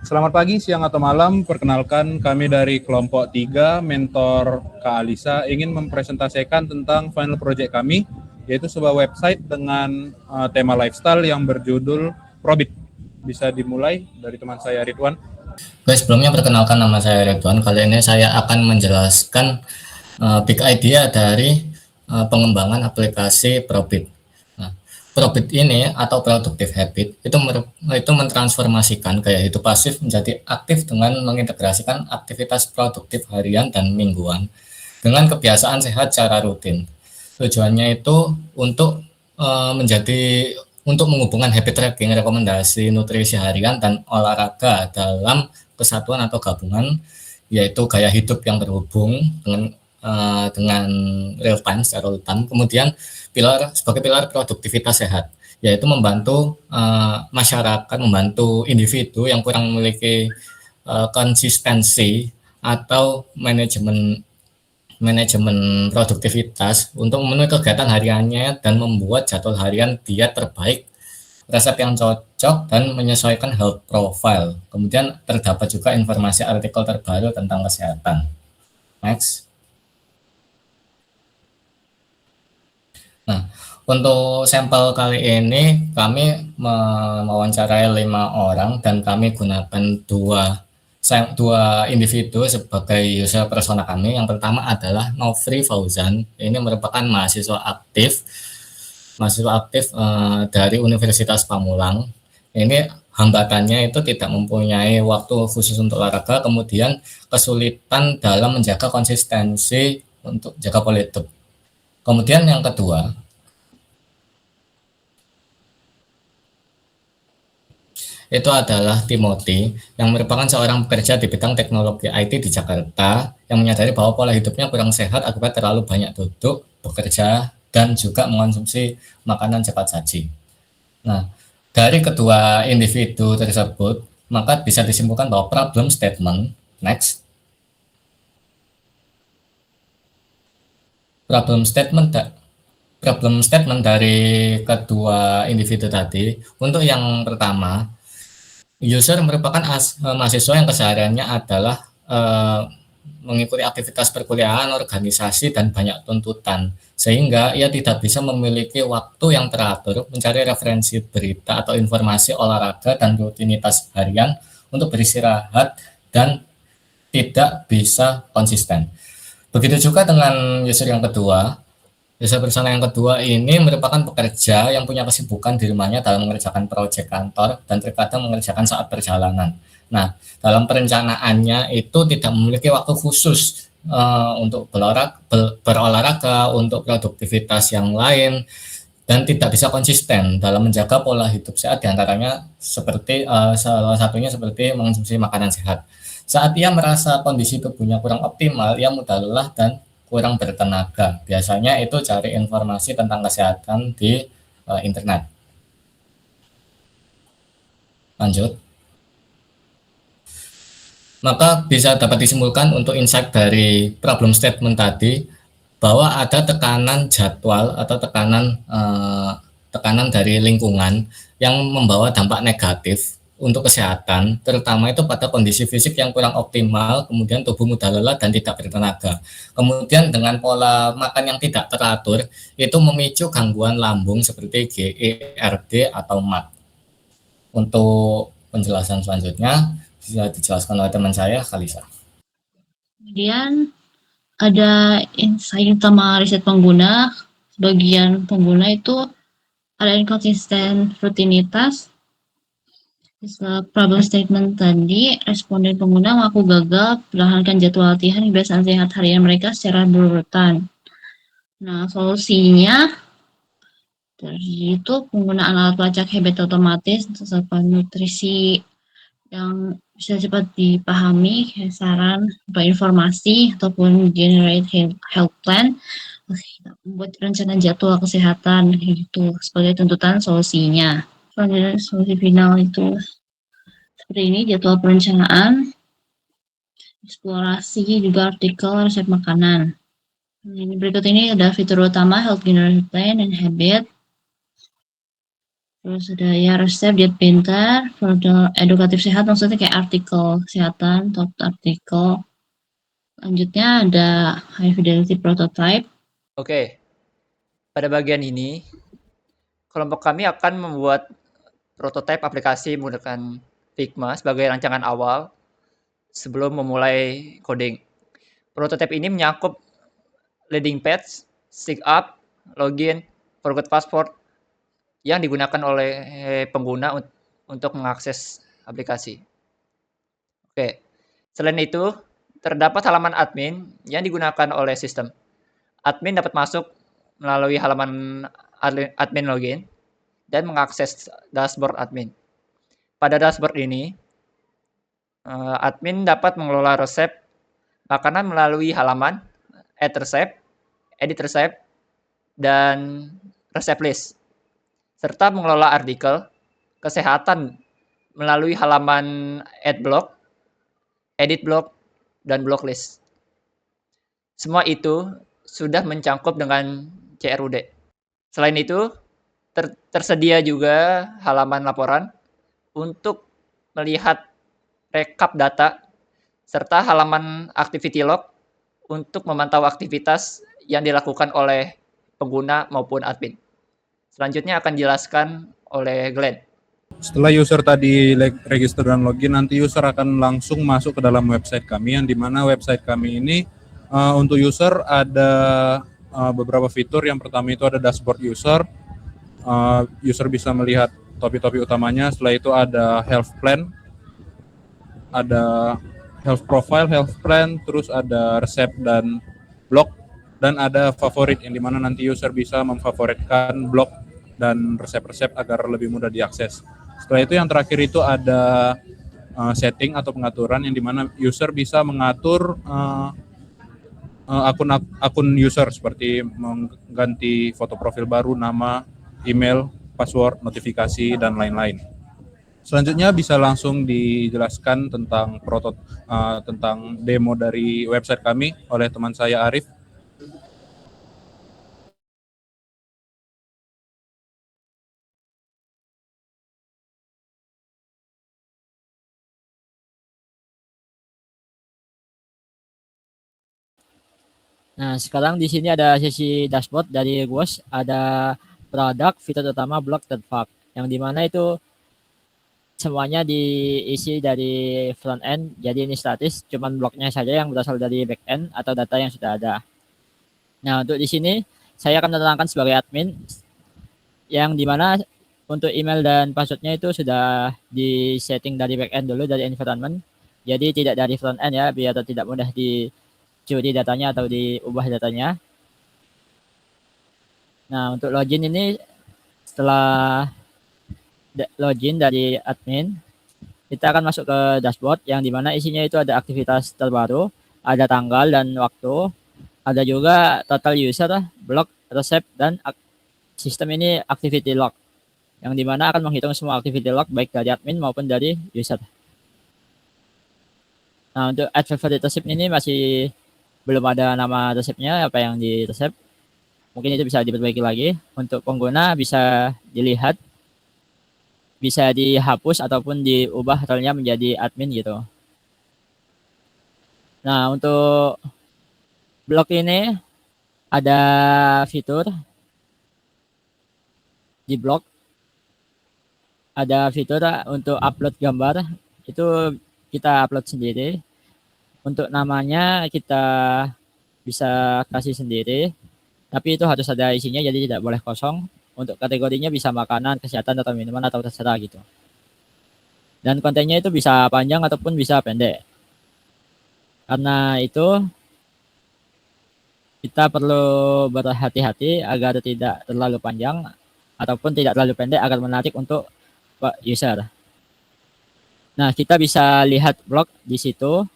Selamat pagi, siang, atau malam. Perkenalkan, kami dari kelompok 3, mentor Kak Alisa, ingin mempresentasikan tentang final project kami, yaitu sebuah website dengan tema lifestyle yang berjudul Probit. Bisa dimulai dari teman saya, Ridwan. Baik, sebelumnya perkenalkan nama saya Ridwan. Kali ini saya akan menjelaskan big idea dari pengembangan aplikasi Probit. Nah, Probit ini atau productive habit itu mentransformasikan gaya hidup pasif menjadi aktif dengan mengintegrasikan aktivitas produktif harian dan mingguan dengan kebiasaan sehat secara rutin. Tujuannya itu untuk menjadi untuk menghubungkan habit tracking, rekomendasi nutrisi harian dan olahraga dalam kesatuan atau gabungan, yaitu gaya hidup yang terhubung dengan real time secara real time. Kemudian sebagai pilar produktivitas sehat, yaitu membantu masyarakat, membantu individu yang kurang memiliki konsistensi atau manajemen produktivitas untuk memenuhi kegiatan hariannya dan membuat jadwal harian diet terbaik, resep yang cocok, dan menyesuaikan health profile. Kemudian terdapat juga informasi artikel terbaru tentang kesehatan. Next. Nah, untuk sampel kali ini kami mewawancarai 5 orang dan kami gunakan dua individu sebagai user persona kami. Yang pertama adalah Nofri Fauzan. Ini merupakan mahasiswa aktif dari Universitas Pamulang. Ini hambatannya itu tidak mempunyai waktu khusus untuk olahraga, kemudian kesulitan dalam menjaga konsistensi untuk jaga pola hidup. Kemudian yang kedua, itu adalah Timothy yang merupakan seorang pekerja di bidang teknologi IT di Jakarta yang menyadari bahwa pola hidupnya kurang sehat akibat terlalu banyak duduk, bekerja, dan juga mengonsumsi makanan cepat saji. Nah, dari kedua individu tersebut, maka bisa disimpulkan bahwa problem statement, next, problem statement problem statement dari kedua individu tadi. Untuk yang pertama, user merupakan mahasiswa yang kesehariannya adalah mengikuti aktivitas perkuliahan, organisasi, dan banyak tuntutan, sehingga ia tidak bisa memiliki waktu yang teratur mencari referensi berita atau informasi olahraga dan rutinitas harian untuk beristirahat dan tidak bisa konsisten. Begitu juga dengan user yang kedua. User persona yang kedua ini merupakan pekerja yang punya kesibukan di rumahnya dalam mengerjakan proyek kantor dan terkadang mengerjakan saat perjalanan. Nah, dalam perencanaannya itu tidak memiliki waktu khusus untuk berolahraga, untuk produktivitas yang lain, dan tidak bisa konsisten dalam menjaga pola hidup sehat, diantaranya seperti salah satunya seperti mengonsumsi makanan sehat. Saat ia merasa kondisi tubuhnya kurang optimal, ia mudah lelah dan kurang bertenaga. Biasanya itu cari informasi tentang kesehatan di internet. Lanjut. Maka bisa dapat disimpulkan untuk insight dari problem statement tadi bahwa ada tekanan jadwal atau tekanan dari lingkungan yang membawa dampak negatif untuk kesehatan, terutama itu pada kondisi fisik yang kurang optimal, kemudian tubuh mudah lelah dan tidak bertenaga. Kemudian dengan pola makan yang tidak teratur, itu memicu gangguan lambung seperti GERD atau MAT. Untuk penjelasan selanjutnya, bisa dijelaskan oleh teman saya, Kalisa. Kemudian ada insight utama riset pengguna. Sebagian pengguna itu ada inkonsisten rutinitas. Problem statement tadi, responden pengguna mengaku gagal perlahankan jadwal latihan kebiasaan sehat harian mereka secara berurutan. Nah, solusinya dari itu penggunaan alat pelacak habit otomatis untuk nutrisi yang bisa cepat dipahami, saran, informasi, ataupun generate health plan, membuat rencana jadwal kesehatan gitu sebagai tuntutan solusinya. Selanjutnya solusi final itu seperti ini, jadwal perencanaan, eksplorasi, juga artikel resep makanan. Ini berikut ini ada fitur utama health generation plan dan habit. Terus ada ya resep diet pintar, produk edukatif sehat maksudnya kayak artikel kesehatan, top artikel. Selanjutnya ada high fidelity prototype. Oke, pada bagian ini kelompok kami akan membuat prototipe aplikasi menggunakan Figma sebagai rancangan awal sebelum memulai coding. Prototipe ini menyangkut landing page, sign up, login, forgot password yang digunakan oleh pengguna untuk mengakses aplikasi. Oke, selain itu, terdapat halaman admin yang digunakan oleh sistem. Admin dapat masuk melalui halaman admin login dan mengakses dashboard admin. Pada dashboard ini, admin dapat mengelola resep makanan melalui halaman add resep, edit resep, dan resep list, serta mengelola artikel kesehatan melalui halaman add blog, edit blog, dan blog list. Semua itu sudah mencangkup dengan CRUD. Selain itu, tersedia juga halaman laporan untuk melihat rekap data serta halaman activity log untuk memantau aktivitas yang dilakukan oleh pengguna maupun admin. Selanjutnya akan dijelaskan oleh Glenn. Setelah user tadi register dan login, nanti user akan langsung masuk ke dalam website kami, yang dimana website kami ini untuk user ada beberapa fitur. Yang pertama itu ada dashboard user. User bisa melihat topik-topik utamanya. Setelah itu ada health plan, ada health profile, health plan, terus ada resep dan blog, dan ada favorit, yang dimana nanti user bisa memfavoritkan blog dan resep-resep agar lebih mudah diakses. Setelah itu yang terakhir itu ada setting atau pengaturan, yang dimana user bisa mengatur akun user seperti mengganti foto profil baru, nama, email, password, notifikasi, dan lain-lain. Selanjutnya bisa langsung dijelaskan tentang tentang demo dari website kami oleh teman saya Arif. Nah, sekarang di sini ada sesi dashboard dari GWOS, ada produk, fitur utama, blog, dan fact. Yang dimana itu semuanya diisi dari front end, jadi ini statis, cuman bloknya saja yang berasal dari back end atau data yang sudah ada. Nah, untuk di sini saya akan menerangkan sebagai admin, yang dimana untuk email dan passwordnya itu sudah di setting dari back end dulu, dari environment, jadi tidak dari front end ya, biar tidak mudah dicuri datanya atau diubah datanya. Nah, untuk login ini setelah login dari admin, kita akan masuk ke dashboard yang dimana isinya itu ada aktivitas terbaru, ada tanggal dan waktu, ada juga total user, blog, resep, dan sistem ini activity log, yang dimana akan menghitung semua activity log baik dari admin maupun dari user. Nah, untuk add favorite resep ini masih belum ada nama resepnya, apa yang di resep. Mungkin itu bisa diperbaiki lagi. Untuk pengguna bisa dilihat, bisa dihapus ataupun diubah role-nya menjadi admin gitu. Nah, untuk blog ini ada fitur di blog, ada fitur untuk upload gambar, itu kita upload sendiri. Untuk namanya kita bisa kasih sendiri, tapi itu harus ada isinya, jadi tidak boleh kosong. Untuk kategorinya bisa makanan, kesehatan, atau minuman, atau terserah gitu. Dan kontennya itu bisa panjang ataupun bisa pendek. Karena itu kita perlu berhati-hati agar tidak terlalu panjang ataupun tidak terlalu pendek agar menarik untuk user. Nah, kita bisa lihat blog di situ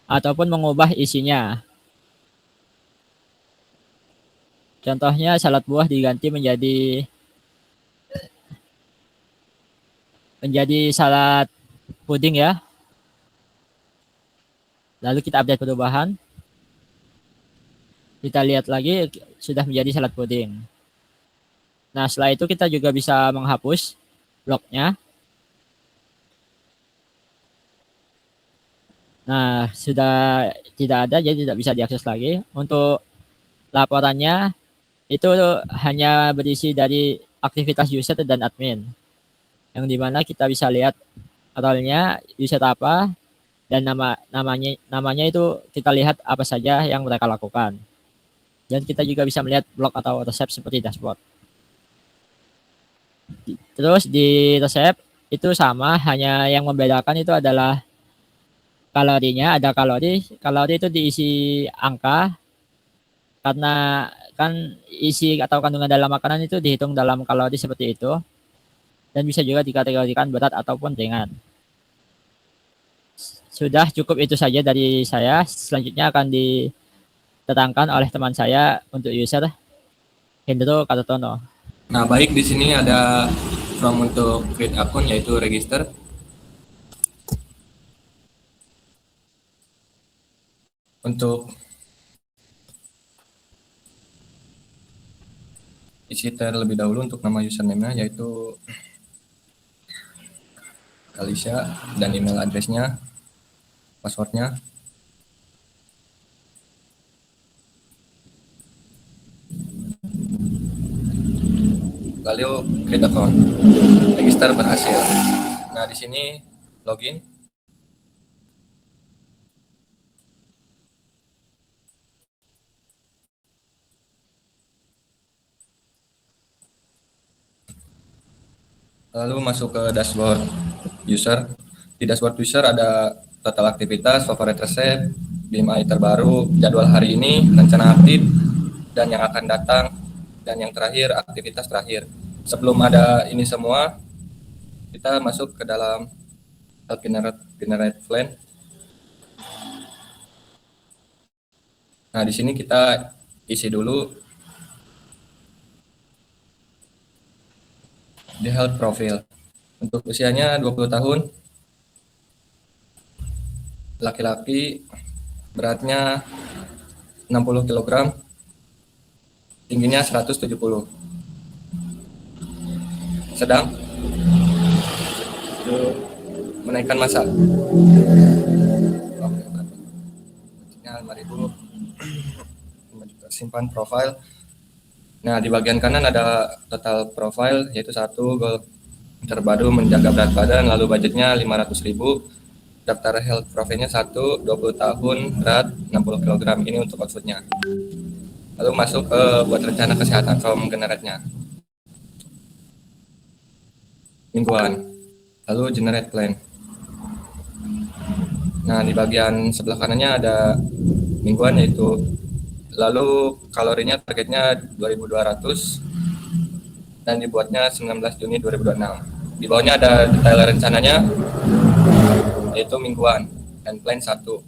ataupun mengubah isinya. Contohnya salad buah diganti menjadi salad puding ya. Lalu kita update perubahan. Kita lihat lagi sudah menjadi salad puding. Nah, setelah itu kita juga bisa menghapus bloknya. Nah, sudah tidak ada, jadi tidak bisa diakses lagi. Untuk laporannya itu hanya berisi dari aktivitas user dan admin, yang dimana kita bisa lihat role-nya user apa, dan namanya itu kita lihat apa saja yang mereka lakukan. Dan kita juga bisa melihat blok atau resep seperti dashboard. Terus di resep itu sama, hanya yang membedakan itu adalah kalorinya. Ada kalori itu diisi angka, karena kan isi atau kandungan dalam makanan itu dihitung dalam kalori seperti itu, dan bisa juga dikategorikan berat ataupun ringan. Sudah cukup itu saja dari saya. Selanjutnya akan diterangkan oleh teman saya untuk user, Hendro Kartono. Nah, baik, di sini ada form untuk create akun, yaitu register. Untuk isi terlebih dahulu untuk nama username-nya, yaitu Alicia, dan email address-nya, password-nya. Lalu create account, register berhasil. Nah, di sini login. Lalu masuk ke dashboard user. Di dashboard user ada total aktivitas, favorit resep, BMI terbaru, jadwal hari ini, rencana aktif, dan yang akan datang, dan yang terakhir aktivitas terakhir. Sebelum ada ini semua, kita masuk ke dalam generate plan. Nah, di sini kita isi dulu di health profile. Untuk usianya 20 tahun, laki-laki, beratnya 60 kg, tingginya 170, sedang, menaikkan massa. Oke, beratnya 5.000, simpan profile. Nah, di bagian kanan ada total profile, yaitu 1, goal terbaru menjaga berat badan, lalu budgetnya 500.000. Daftar health profile-nya 1, 20 tahun, berat 60 kg, ini untuk output-nya. Lalu masuk ke buat rencana kesehatan from generate-nya. Mingguan. Lalu generate plan. Nah, di bagian sebelah kanannya ada mingguan, yaitu lalu kalorinya targetnya 2200 dan dibuatnya 19 Juni 2026. Di bawahnya ada detail rencananya, yaitu mingguan dan plan 1.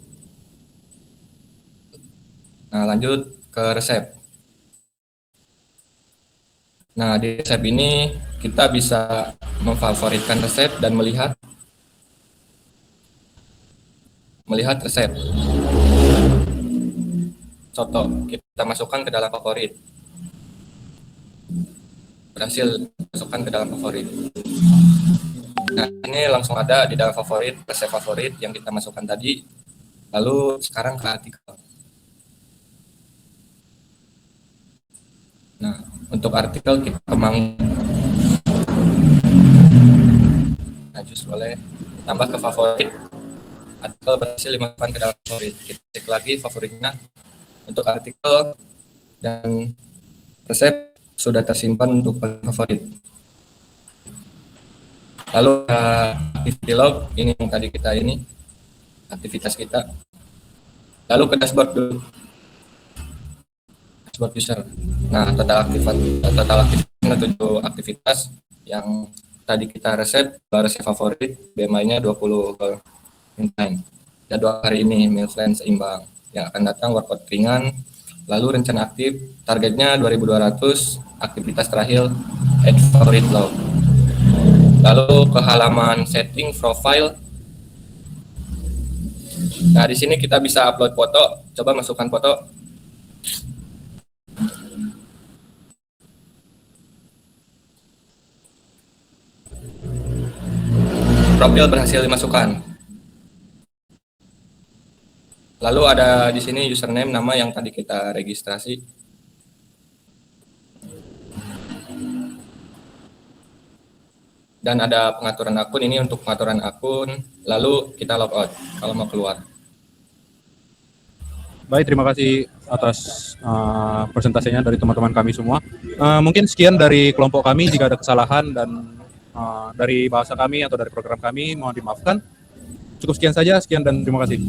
Nah, lanjut ke resep. Nah, di resep ini kita bisa memfavoritkan resep dan melihat resep. Contoh, kita masukkan ke dalam favorit. Berhasil masukkan ke dalam favorit. Nah, ini langsung ada di dalam favorit, resep favorit yang kita masukkan tadi. Lalu sekarang ke artikel. Nah, untuk artikel kita kembang. Nah, just boleh tambah ke favorit. Artikel berhasil dimasukkan ke dalam favorit. Kita cek lagi favoritnya. Untuk artikel dan resep sudah tersimpan untuk favorit. Lalu activity log, ini yang tadi kita ini aktivitas kita. Lalu ke dashboard dulu. Dashboard user. Nah, total aktivitas 7 aktivitas yang tadi kita resep favorit, BMI-nya 20 time. Jadwal hari ini meal plan seimbang. Yang akan datang workout ringan. Lalu rencana aktif, targetnya 2200, aktivitas terakhir add favorite log. Lalu ke halaman setting profile. Nah, di sini kita bisa upload foto. Coba masukkan foto. profil berhasil dimasukkan. Lalu ada di sini username, nama yang tadi kita registrasi. Dan ada pengaturan akun, ini untuk pengaturan akun, lalu kita logout kalau mau keluar. Baik, terima kasih atas presentasinya dari teman-teman kami semua. Mungkin sekian dari kelompok kami. Jika ada kesalahan dan dari bahasa kami atau dari program kami, mohon dimaafkan. Cukup sekian saja, sekian dan terima kasih.